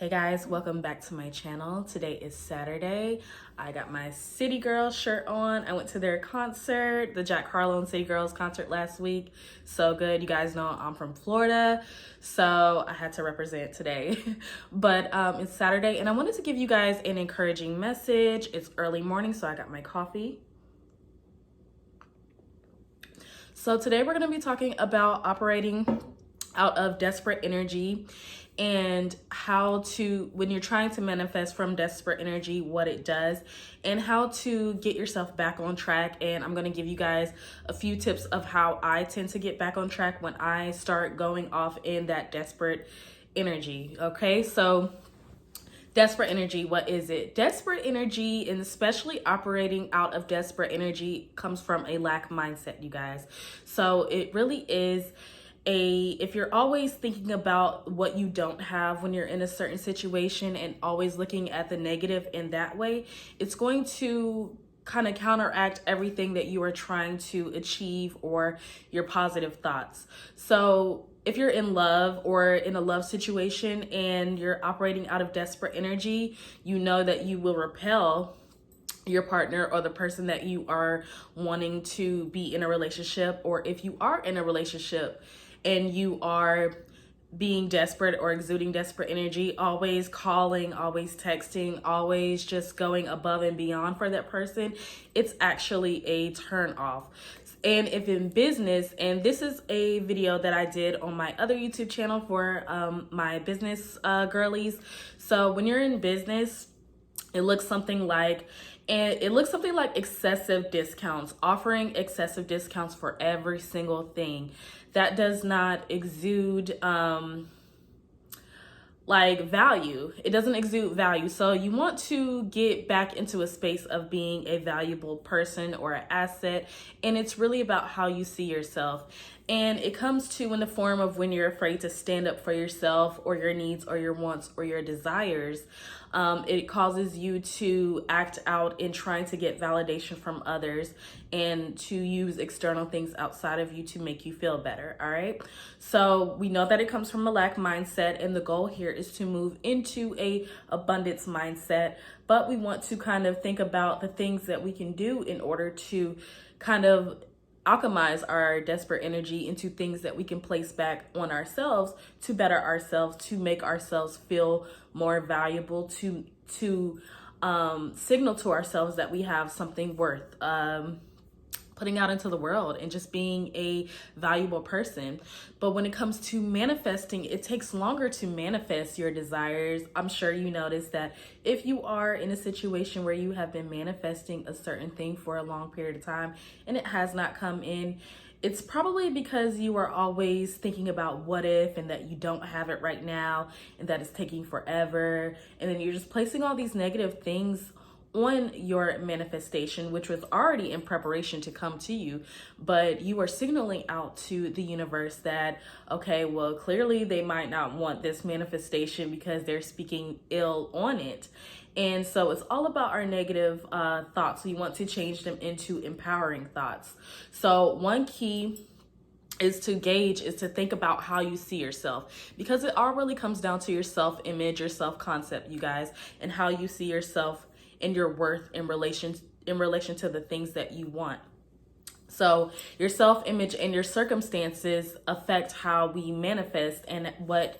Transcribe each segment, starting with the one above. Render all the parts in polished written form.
Hey guys, welcome back to my channel. Today is Saturday. I got my City Girls shirt on. I went to their concert, the Jack Harlow and City Girls concert last week. So good. You guys know I'm from Florida, so I had to represent today. But it's Saturday and I wanted to give you guys an encouraging message. It's early morning, so I got my coffee. So today we're going to be talking about operating out of desperate energy and how to, when you're trying to manifest from desperate energy, what it does and how to get yourself back on track. And I'm going to give you guys a few tips of how I tend to get back on track when I start going off in that desperate energy. Okay, so desperate energy, what is it? Desperate energy, and especially operating out of desperate energy, comes from a lack mindset, you guys. So it really is if you're always thinking about what you don't have when you're in a certain situation and always looking at the negative in that way, it's going to kind of counteract everything that you are trying to achieve or your positive thoughts. So if you're in love or in a love situation and you're operating out of desperate energy, you know that you will repel your partner or the person that you are wanting to be in a relationship. Or if you are in a relationship and you are being desperate or exuding desperate energy, always calling, always texting, always just going above and beyond for that person, it's actually a turn off. And if in business, and this is a video that I did on my other YouTube channel for my business girlies. So when you're in business, it looks something like excessive discounts, offering excessive discounts for every single thing. That does not exude like value. It doesn't exude value. So you want to get back into a space of being a valuable person or an asset. And it's really about how you see yourself. And it comes to in the form of when you're afraid to stand up for yourself or your needs or your wants or your desires. It causes you to act out in trying to get validation from others and to use external things outside of you to make you feel better. All right. So we know that it comes from a lack mindset, and the goal here is to move into a abundance mindset. But we want to kind of think about the things that we can do in order to kind of alchemize our desperate energy into things that we can place back on ourselves to better ourselves, to make ourselves feel more valuable, to signal to ourselves that we have something worth putting out into the world and just being a valuable person. But when it comes to manifesting, it takes longer to manifest your desires. I'm sure you notice that if you are in a situation where you have been manifesting a certain thing for a long period of time and it has not come in, it's probably because you are always thinking about what if, and that you don't have it right now, and that it's taking forever. And then you're just placing all these negative things on your manifestation, which was already in preparation to come to you, but you are signaling out to the universe that, okay, well, clearly they might not want this manifestation because they're speaking ill on it. And so it's all about our negative thoughts. We want to change them into empowering thoughts. So one key is to think about how you see yourself, because it all really comes down to your self-image, your self-concept, you guys, and how you see yourself and your worth in relation to the things that you want. So your self-image and your circumstances affect how we manifest and what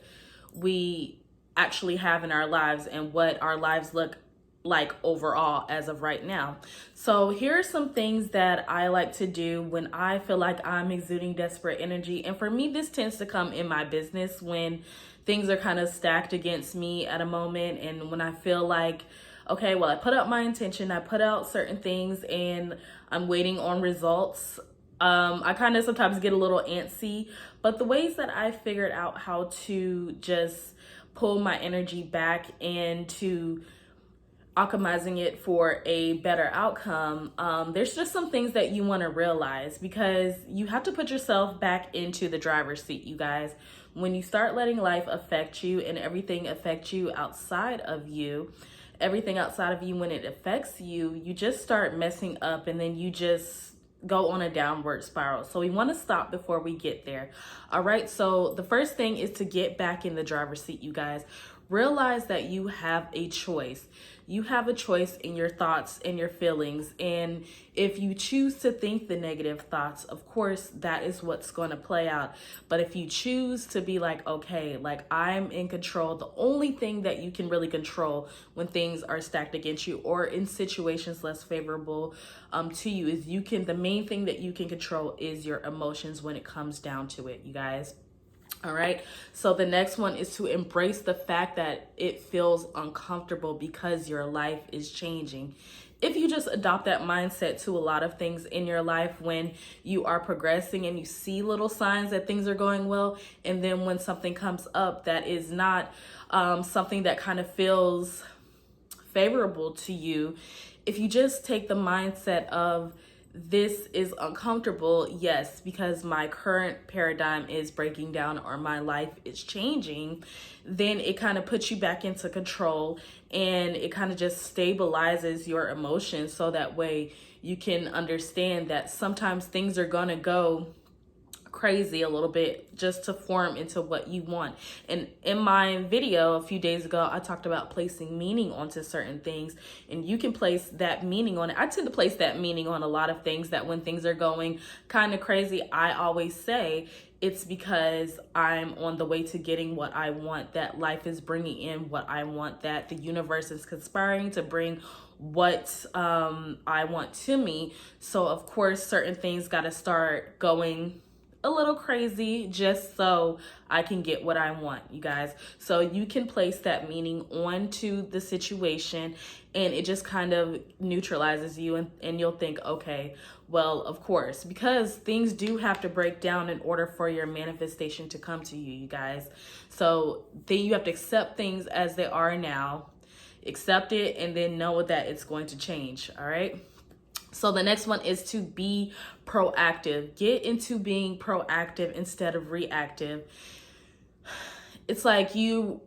we actually have in our lives and what our lives look like overall as of right now. So here are some things that I like to do when I feel like I'm exuding desperate energy. And for me, this tends to come in my business when things are kind of stacked against me at a moment, and when I feel like, okay, well, I put out my intention, I put out certain things, and I'm waiting on results. I kind of sometimes get a little antsy, but the ways that I figured out how to just pull my energy back and to alchemizing it for a better outcome, there's just some things that you want to realize, because you have to put yourself back into the driver's seat, you guys. When you start letting life affect you and everything affect you outside of you, everything outside of you, when it affects you, you just start messing up, and then you just go on a downward spiral. So we want to stop before we get there. All right. So the first thing is to get back in the driver's seat, you guys. realize that you have a choice. You have a choice in your thoughts and your feelings. And if you choose to think the negative thoughts, of course, that is what's going to play out. But if you choose to be like, okay, like I'm in control, the only thing that you can really control when things are stacked against you or in situations less favorable to you is the main thing that you can control is your emotions when it comes down to it, you guys. All right. So the next one is to embrace the fact that it feels uncomfortable because your life is changing. If you just adopt that mindset to a lot of things in your life when you are progressing and you see little signs that things are going well, and then when something comes up that is not something that kind of feels favorable to you, if you just take the mindset of this is uncomfortable, yes, because my current paradigm is breaking down or my life is changing, then it kind of puts you back into control and it kind of just stabilizes your emotions so that way you can understand that sometimes things are going to go crazy a little bit just to form into what you want. And in my video a few days ago, I talked about placing meaning onto certain things, and you can place that meaning on it. I tend to place that meaning on a lot of things, that when things are going kind of crazy, I always say it's because I'm on the way to getting what I want, that life is bringing in what I want, that the universe is conspiring to bring what I want to me. So of course, certain things got to start going a little crazy just so I can get what I want, you guys. So you can place that meaning onto the situation and it just kind of neutralizes you, and you'll think, okay, well, of course, because things do have to break down in order for your manifestation to come to you, you guys. So then you have to accept things as they are now, accept it, and then know that it's going to change, all right? So the next one is to be proactive. Get into being proactive instead of reactive. It's like you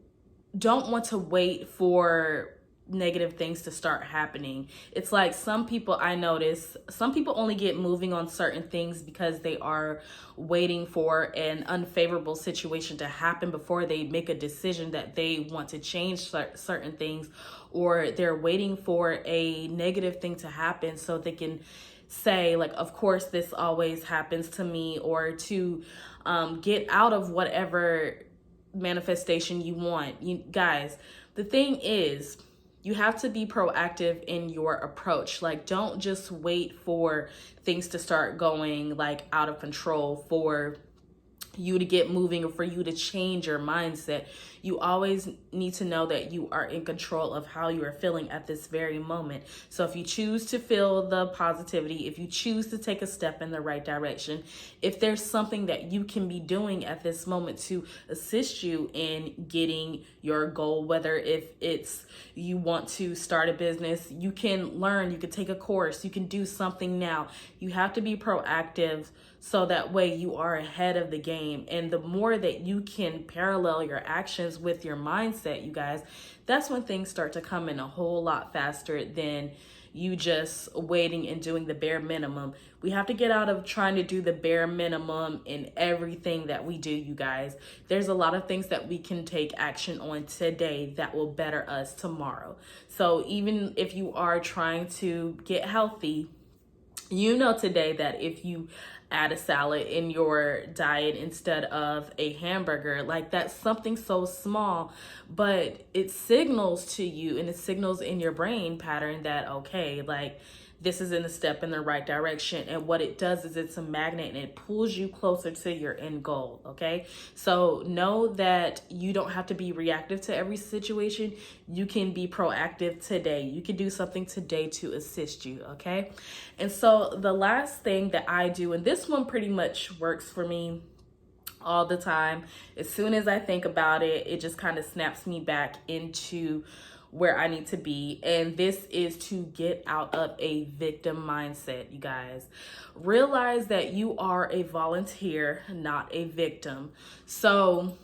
don't want to wait for negative things to start happening. It's like some people, I notice, some people only get moving on certain things because they are waiting for an unfavorable situation to happen before they make a decision that they want to change certain things, or they're waiting for a negative thing to happen so they can say like, of course this always happens to me, or to get out of whatever manifestation you want. You guys, the thing is, you have to be proactive in your approach. Like, don't just wait for things to start going like out of control for you to get moving or for you to change your mindset. You always need to know that you are in control of how you are feeling at this very moment. So if you choose to feel the positivity, if you choose to take a step in the right direction, if there's something that you can be doing at this moment to assist you in getting your goal, whether if it's you want to start a business, you can learn, you can take a course, you can do something now. You have to be proactive so that way you are ahead of the game. And the more that you can parallel your actions with your mindset, you guys, that's when things start to come in a whole lot faster than you just waiting and doing the bare minimum. We have to get out of trying to do the bare minimum in everything that we do, you guys. There's a lot of things that we can take action on today that will better us tomorrow. So even if you are trying to get healthy, you know today that if you add a salad in your diet instead of a hamburger, like that's something so small, but it signals to you and it signals in your brain pattern that, okay, like this is in a step in the right direction. And what it does is it's a magnet and it pulls you closer to your end goal. Okay. So know that you don't have to be reactive to every situation. You can be proactive today. You can do something today to assist you. Okay. And so the last thing that I do, and this one pretty much works for me all the time, as soon as I think about it, it just kind of snaps me back into where I need to be. And this is to get out of a victim mindset, you guys. Realize that you are a volunteer, not a victim. So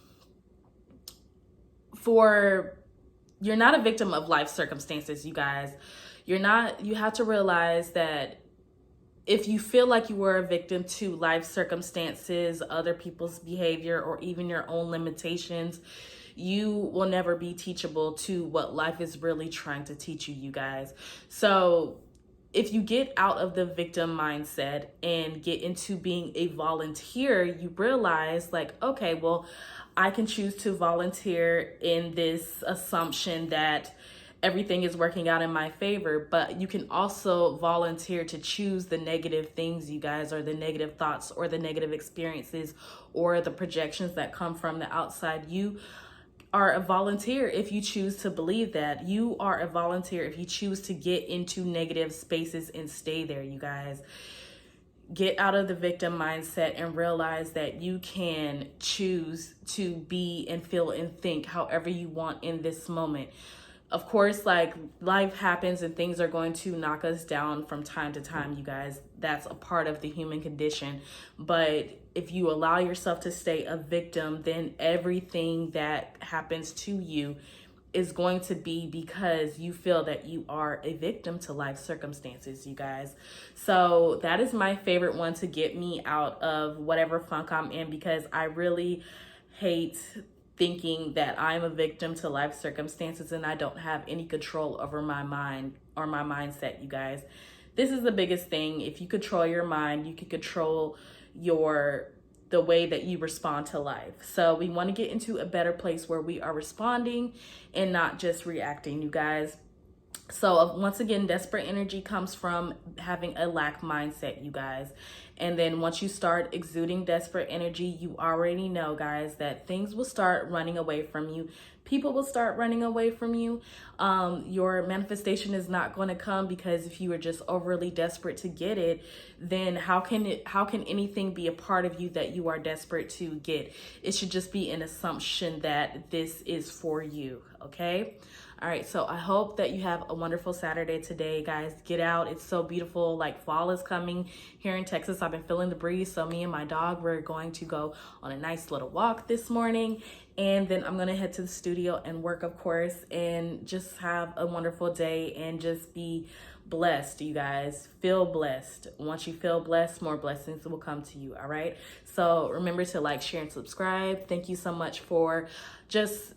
you're not a victim of life circumstances, you guys. You have to realize that if you feel like you were a victim to life circumstances, other people's behavior, or even your own limitations, you will never be teachable to what life is really trying to teach you, you guys. So if you get out of the victim mindset and get into being a volunteer, you realize like, okay, well, I can choose to volunteer in this assumption that everything is working out in my favor, but you can also volunteer to choose the negative things, you guys, or the negative thoughts or the negative experiences or the projections that come from the outside. You are a volunteer if you choose to believe that. You are a volunteer if you choose to get into negative spaces and stay there, you guys. Get out of the victim mindset and realize that you can choose to be and feel and think however you want in this moment. Of course, like, life happens and things are going to knock us down from time to time, you guys. That's a part of the human condition. But if you allow yourself to stay a victim, then everything that happens to you is going to be because you feel that you are a victim to life circumstances, you guys. So that is my favorite one to get me out of whatever funk I'm in, because I really hate thinking that I'm a victim to life circumstances and I don't have any control over my mind or my mindset, you guys. This is the biggest thing. If you control your mind, you can control the way that you respond to life. So we want to get into a better place where we are responding and not just reacting, you guys. So once again, desperate energy comes from having a lack mindset, you guys. And then once you start exuding desperate energy, you already know, guys, that things will start running away from you. People will start running away from you. Your manifestation is not going to come, because if you are just overly desperate to get it, then how can anything be a part of you that you are desperate to get? It should just be an assumption that this is for you, okay? All right, so I hope that you have a wonderful Saturday today, guys. Get out. It's so beautiful. Like, fall is coming here in Texas. I've been feeling the breeze. So me and my dog, we're going to go on a nice little walk this morning. And then I'm going to head to the studio and work, of course, and just have a wonderful day and just be blessed, you guys. Feel blessed. Once you feel blessed, more blessings will come to you, all right? So remember to like, share, and subscribe. Thank you so much for just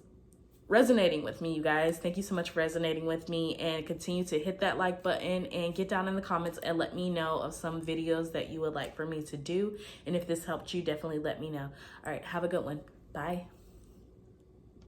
resonating with me, you guys. Thank you so much for resonating with me, and continue to hit that like button and get down in the comments and let me know of some videos that you would like for me to do. And if this helped you, definitely let me know. All right, have a good one. Bye.